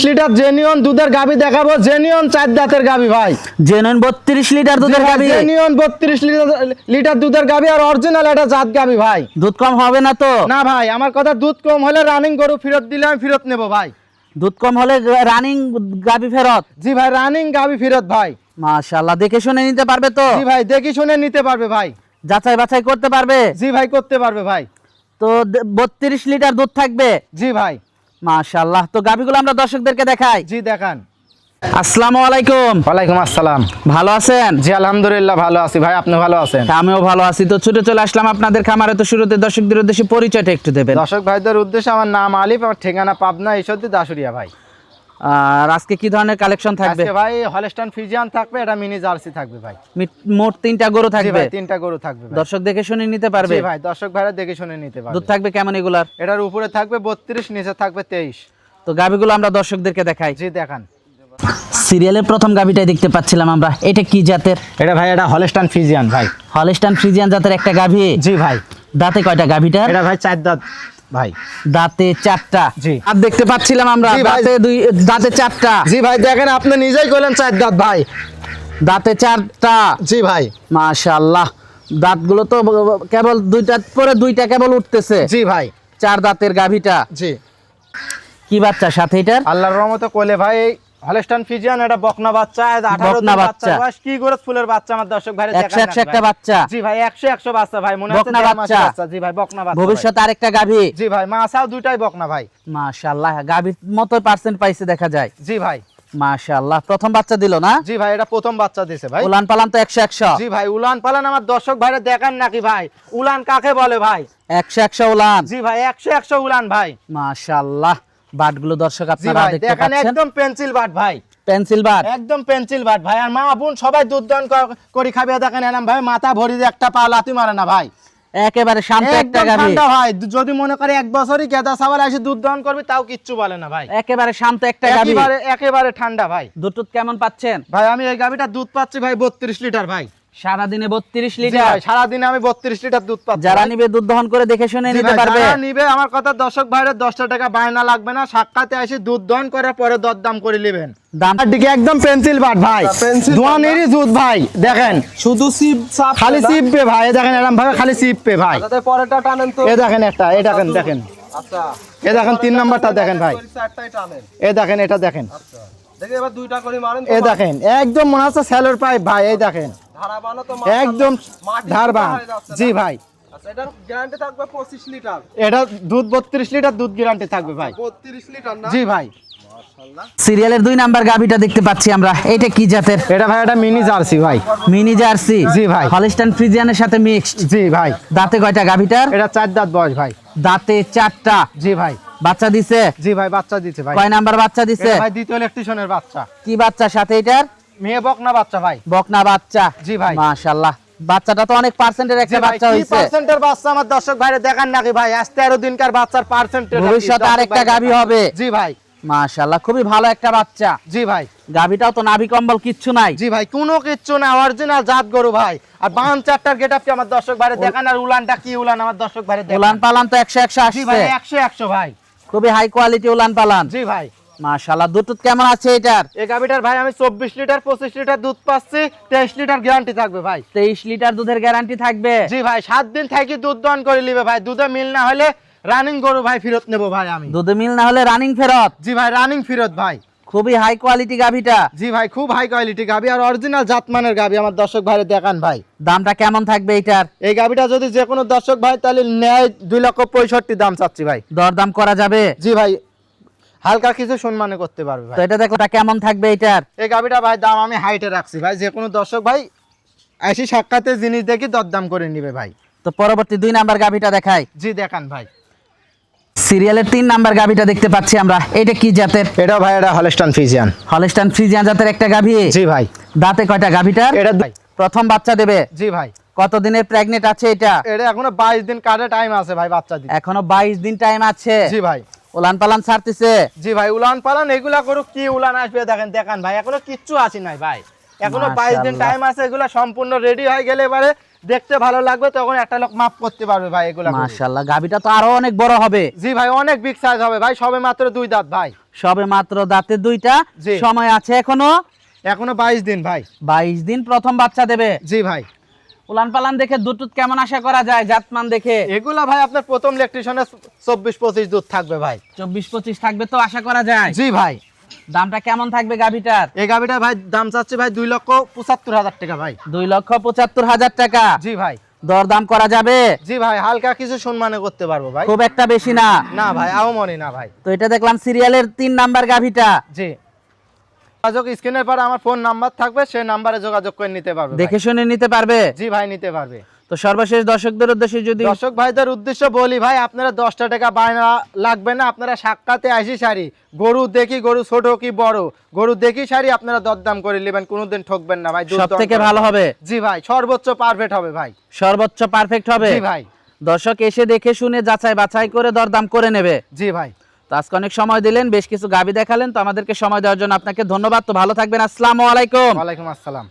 Litre genuine দুধের গাভী দেখাবো, জেনুইন 4 দাঁতের গাভী ভাই, জেনুইন 32 লিটার দুধের গাভী, জেনুইন 32 লিটার দুধের গাভী আর অরিজিনাল এটা জাত গাভী ভাই। দুধ কম হবে না তো? না ভাই, আমার কথা দুধ কম হলে রানিং গরু ফেরত দিলে আমি ফেরত নেব ভাই। দুধ কম হলে রানিং গাভী ফেরত? জি ভাই, রানিং গাভী ফেরত ভাই। মাশাআল্লাহ, দেখে শুনে নিতে পারবে তো? জি ভাই, দেখি শুনে নিতে পারবে ভাই। যাচাই বাছাই করতে পারবে? জি ভাই, করতে পারবে ভাই। তো 32 লিটার দুধ থাকবে? জি ভাই। মাশাআল্লাহ, তো গাভীগুলো আমরা দর্শকদেরকে দেখাই। জি দেখান। আসসালামু আলাইকুম। ওয়ালাইকুম আসসালাম। ভালো আছেন? জি আলহামদুলিল্লাহ ভালো আছি ভাই, আপনি ভালো আছেন? আমিও ভালো আছি। তো ছুটে চলে আসলাম আপনাদের খামারে। তো শুরুতে দর্শকদের উদ্দেশ্যে পরিচয়টা একটু দেবেন। দর্শক ভাইদের উদ্দেশ্যে আমার নাম আলিফ, আমার ঠিকানা পাবনা ঈশ্বরদী দাসুরিয়া ভাই। আর আজকে কি ধরনের কালেকশন থাকবে? আজকে ভাই হলস্টাইন ফ্রিজিয়ান থাকবে, এটা মিনি জার্সি থাকবে ভাই। মোট 3টা গরু জি থাকবে? ভাই, 3টা গরু থাকবে ভাই। দর্শক দেখে শুনে নিতে পারবে? জি ভাই, দর্শক ভাইরা দেখে শুনে নিতে পারবে। দুধ থাকবে কেমন এগুলার? এটার উপরে থাকবে 32, নিচে থাকবে 23। তো গাভীগুলো আমরা দর্শকদেরকে দেখাই। জি দেখান। সিরিয়ালের প্রথম গাভীটাই দেখতে পাচ্ছিলাম আমরা। এটা কি জাতের? এটা ভাই এটা হলস্টাইন ফ্রিজিয়ান ভাই। হলস্টাইন ফ্রিজিয়ান জাতের একটা গাভী? জি ভাই। দাঁতে কয়টা গাভীটার? এটা ভাই 4 দাঁত ভাই। দাঁতে 4টা? জি। আর দেখতে পাচ্ছিলাম আমরা জি ভাই। দাঁতে 4টা। জি ভাই, দেখেন আপনি নিজেই কইলেন 4 দাঁত ভাই। দাঁতে 4টা? জি ভাই। মাশাআল্লাহ, দাঁতগুলো তো কেবল 2টা পরে 2টা কেবল উঠতেছে। জি ভাই। 4 দাঁতের গাভীটা। জি। কি বাচ্চা সাথে এটার? আল্লাহর রহমতে কোলে ভাই হলস্টাইন ফ্রিজিয়ান, এটা বকনা বাচ্চা, 18 বকনা দিন বাচ্চা। বাচ্চা বয়স, কি করে ফুলের বাচ্চা আমার দর্শক ভাইরা 100 দেখান না 100 একটা ভাই। বাচ্চা? জি ভাই, 100 বাচ্চা ভাই, মনে হচ্ছে বকনা 1.5 মাসের বাচ্চা? বাচ্চা। জি ভাই, বকনা বাচ্চা। ভবিষ্যতে আরেকটা গাভী? জি ভাই, মাছাও দুইটাই বকনা ভাই। মাশাআল্লাহ, গাভীর মতো পার্সেন্ট পাইছে দেখা যায়। জি ভাই। মাশাআল্লাহ, প্রথম বাচ্চা দিল না? জি ভাই, এটা প্রথম বাচ্চা দিয়েছে ভাই। উলান পালান তো 100 100? জি ভাই, উলান পালান আমার দর্শক ভাইরা দেখান নাকি ভাই? উলান কাকে বলে ভাই? 100 100 উলান? জি ভাই, 100 উলান ভাই। মাশাআল্লাহ, বাটগুলো দর্শক জি আপনারা ভাই, দেখতে দেখেন পাচ্ছেন। একদম পেন্সিল বাট ভাই, পেন্সিল বাট? একদম পেন্সিল বাট ভাই। আর মা বোন সবাই দুধ দান করি খাবে, দেখেন এনাম ভাই মাথা ভরি দিয়ে একটা পা লাথি মারে না ভাই। একেবারে শান্ত একটা একদম গাভী। ঠান্ডা ভাই, যদি মনে করে 1 বছরই গেদা ছাগল এসে দুধ দান করবে তাও কিচ্ছু বলে না ভাই। একেবারে শান্ত একটা গাভী। একেবারে ঠান্ডা ভাই। দুধ কেমন পাচ্ছেন ভাই আমি এই গাভীটা দুধ পাচ্ছি ভাই 32 লিটার ভাই। সারা দিনে? 32 জি লিটার? ভাই, সারাদিনে আমি 32 লিটার দুধ পাচ্ছি। যারা ভাই। নিবে দুধ দহন করে দেখে শুনে জি নিতে ভাই, পারবে? যারা নিবে আমার কথা দর্শক ভাইরা 10টা টাকা বায়না লাগবে না, সাক্ষাতে এসে দুধ দহন করার পরে দরদাম করে নেবেন। দাম? আর দিকে একদম পেন্সিল বাট ভাই, দোয়ানেরই দুধ ভাই, দেখেন শুধু সিপ সাপ খালি চিপবে ভাই, এ দেখেন এরকম ভাবে খালি চিপবে ভাই। তাতে পরেরটা টানেন তো। এ দেখেন একটা, এ দেখেন দেখেন, আচ্ছা, এ দেখেন 3 নাম্বারটা দেখেন ভাই, চারটাই টানেন। এ দেখেন এটা দেখেন, আচ্ছা, দেখি এবার দুইটা করে মারেন তো। এ দেখেন একদম মনে হচ্ছে সেলর পাইপ ভাই, এই দেখেন ধারা বানো তো একদম মাটি ধারবান। হয়ে যাচ্ছে না? জি ভাই, আচ্ছা, এটার গ্যারান্টি থাকবে 25 লিটার। এটা দুধ 32 লিটার দুধ গ্যারান্টি থাকবে ভাই। 32 লিটার না? জি ভাই। মাশাআল্লাহ। সিরিয়ালের 2 নাম্বার গাভীটা দেখতে পাচ্ছি আমরা। এটা কি জাতের? এটা ভাই এটা মিনি জার্সি ভাই। Mini jersey? জি ভাই। হলস্টাইন ফ্রিজিয়ানের সাথে মিক্সড? জি ভাই। দাঁতে কয়টা গাভীটার? এটা 4 দাঁত বয়স ভাই। দাঁতে 4টা? জি ভাই। বাচ্চা দিছে? জি ভাই, বাচ্চা দিচ্ছে ভাই। কয় নাম্বার বাচ্চা দিছে? এটা ভাই দ্বিতীয় ইলেকট্রিশিয়ানের বাচ্চা। কি বাচ্চা সাথে এটার? মেয়ে বকনা বাচ্চা ভাই। বকনা বাচ্চা? জি ভাই। মাশাআল্লাহ, বাচ্চাটা তো অনেক পার্সেন্টের একটা জি ভাই, বাচ্চা কি হইছে। পার্সেন্টের বাচ্চা আমার দর্শক ভাইরে দেখান নাকি ভাই? আজ 13 দিনকার বাচ্চার পার্সেন্টেজ ভবিষ্যতে আরেকটা গাভী হবে? জি ভাই। মাশাআল্লাহ, খুবই ভালো একটা বাচ্চা। জি ভাই। গাভীটাও তো নাভি কম্বল কিচ্ছু নাই? জি ভাই, কোনো কিচ্ছু না, অরিজিনাল জাত গরু ভাই। আর বান চারটার গেটআপটি আমার দর্শক ভাইরে দেখান, আর উলানটা কি উলান আমার দর্শক ভাইরে দেখান। উলান পালান তো 100 100 জি ভাই, আসছে? 100 ভাই। খুবই হাই কোয়ালিটি উলান পালান। জি ভাই। মাশাআল্লাহ, দুধ কেমন আছে এটার? এই গাভীটার ভাই আমি 24 লিটার 25 লিটার দুধ পাচ্ছি, 23 লিটার গ্যারান্টি থাকবে ভাই। 23 লিটার দুধের গ্যারান্টি থাকবে? জি ভাই, 7 দিন থাকি দুধ দহন করে নিবে ভাই। দুধে মিল না হলে রানিং গরু ভাই ফেরত নেব ভাই আমি। দুধে মিল না হলে রানিং ফেরত? জি ভাই, রানিং ফেরত ভাই। খুবই হাই কোয়ালিটি গাভীটা। জি ভাই, খুব হাই কোয়ালিটি গাভী আর অরিজিনাল জাতমানের গাভী আমার দর্শক ভাইরে দেখান ভাই। দামটা কেমন থাকবে এটার? এই গাভীটা যদি যে কোনো দর্শক ভাই তাহলে নেয় 2,65,000 দাম চাচ্ছি ভাই। দরদাম করা যাবে? জি ভাই, হালকা কিছু সম্মানে করতে পারবে তো ভাই। এটা দেখো, কেমন থাকবে এটার? এই গাভীটা ভাই দাম আমি হাইটে রাখছি ভাই, যে কোনো দর্শক ভাই এসে সাক্ষাতে জিনিস দেখি দরদাম করে নিবে ভাই। তো পরবর্তী 2 নাম্বার গাভীটা দেখাই। জি দেখান ভাই। সিরিয়ালের 3 নাম্বার গাভীটা দেখতে পাচ্ছি আমরা। এটা কি জাতের? এটা ভাই এটা হলস্টাইন ফ্রিজিয়ান। হলস্টাইন ফ্রিজিয়ান জাতের একটা গাভী? জি ভাই। দাঁতে কয়টা গাভীটার? এটা ভাই প্রথম বাচ্চা দেবে? জি ভাই। কত দিনের প্রেগনেন্ট আছে এটা? এটা এখনো 22 দিন কাটে টাইম আছে ভাই বাচ্চা দিতে। এখনো 22 দিন টাইম আছে? জি ভাই। উলান পালান ছাড়তেছে? জি ভাই, উলান পালান এগুলা করো, কি উলান আসবে দেখেন দেখান ভাই, এখনো কিচ্ছু আসি নাই ভাই, এখনো 22 দিন মাশাআল্লাহ। টাইম আছে, এগুলা সম্পূর্ণ রেডি হয়ে গেলে এবারে দেখতে ভালো লাগবে তখন একটা লোক মাপ করতে পারবে ভাই এগুলা গরু। মাশাআল্লাহ, গাভীটা তো আরো অনেক বড় হবে। জি ভাই অনেক বিগ সাইজ হবে ভাই, সবে মাত্র 2 দাঁত ভাই। সবে মাত্র দাঁতে দুইটা, জি। সময় আছে এখনো এখনো 22 দিন ভাই। 22 দিন প্রথম বাচ্চা দেবে। জি ভাই। উলান পালান দেখে দুধ টুধ কেমন আশা করা যায় জাতমান দেখে? এগুলা ভাই আপনার প্রথম ইলেকট্রিশিয়ানে 24-25 দুধ থাকবে ভাই। 24-25 থাকবে তো আশা করা যায়? জি ভাই। দামটা কেমন থাকবে গাভীটার? এই গাভিটার ভাই দাম চাচ্ছি ভাই 2,75,000 টাকা ভাই। 2,75,000 টাকা। জি ভাই। দরদাম করা যাবে? জি ভাই হালকা কিছু সম্মানে করতে পারবো ভাই। খুব একটা বেশি না? না ভাই আওমনি না ভাই। তো এটা দেখলাম সিরিয়ালের 3 নাম্বার গাভীটা। জি। যোগাযোগ স্ক্রিনের পর আমার ফোন নাম্বার থাকবে, সেই নাম্বারে যোগাযোগ করে নিতে পারবে ভাই। দেখে শুনে নিতে পারবে? জি ভাই নিতে পারবে। তো সর্বশেষ দর্শকদের উদ্দেশ্যে যদি দর্শক ভাইদের উদ্দেশ্য বলি ভাই, আপনারা 10 টাকা বায়না লাগবে না, আপনারা সাক্ষাতে আসি সারি গরু দেখি, গরু ছোট কি বড়, গরু দেখি সারি আপনারা দরদাম করে নেবেন, কোনোদিন ঠকবেন না ভাই। সবথেকে ভালো হবে? জি ভাই সর্বোচ্চ পারফেক্ট হবে ভাই। সর্বোচ্চ পারফেক্ট হবে? জি ভাই। দর্শক এসে দেখে শুনে যাচাই বাছাই করে দরদাম করে নেবে। জি ভাই। তো আজকে অনেক সময় দিলেন, বেশ কিছু গাভী দেখালেন, তো আমাদেরকে সময় দেওয়ার জন্য আপনাকে ধন্যবাদ। তো ভালো থাকবেন, আসসালামু আলাইকুম। ওয়ালাইকুম আসসালাম।